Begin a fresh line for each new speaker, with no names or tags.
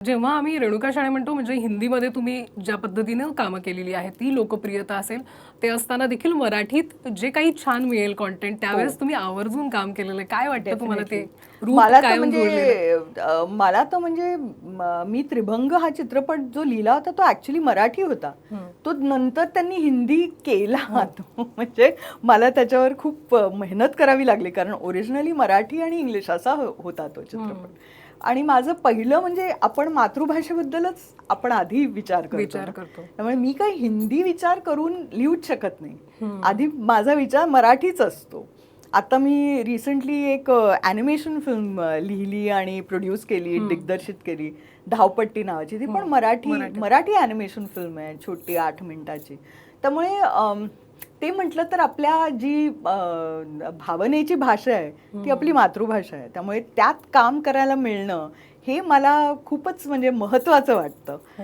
जेव्हा आम्ही रेणुका शाणे म्हणतो म्हणजे हिंदीमध्ये तुम्ही ज्या पद्धतीनं कामं केलेली आहेत ती लोकप्रियता असेल ते असताना देखील मराठीत जे काही छान मिळेल कंटेंट त्यावेळेस तुम्ही आवर्जून काम केलेलं आहे. काय वाटतं तुम्हाला ते रूप
मला तर
कायम जोडलेलं आहे?
म्हणजे मला तर म्हणजे मी त्रिभंग हा चित्रपट जो लिहिला होता तो ऍक्च्युली मराठी होता. तो नंतर त्यांनी हिंदी केला. तो म्हणजे मला त्याच्यावर खूप मेहनत करावी लागली कारण ओरिजिनली मराठी आणि इंग्लिश असा होता तो चित्रपट. आणि माझं पहिलं म्हणजे आपण मातृभाषेबद्दलच आपण आधी विचार करतो. त्यामुळे मी काही हिंदी विचार करून लिहूच शकत नाही. आधी माझा विचार मराठीच असतो. आता मी रिसेंटली एक ॲनिमेशन फिल्म लिहिली आणि प्रोड्यूस केली, दिग्दर्शित केली, धावपट्टी नावाची. ती पण मराठी ॲनिमेशन फिल्म आहे, छोटी 8 मिनिटाची. त्यामुळे ते म्हटलं तर आपल्या जी भावनेची भाषा आहे ती आपली मातृभाषा आहे. त्यामुळे त्यात काम करायला मिळणं हे मला खूपच म्हणजे महत्त्वाचं वाटतं.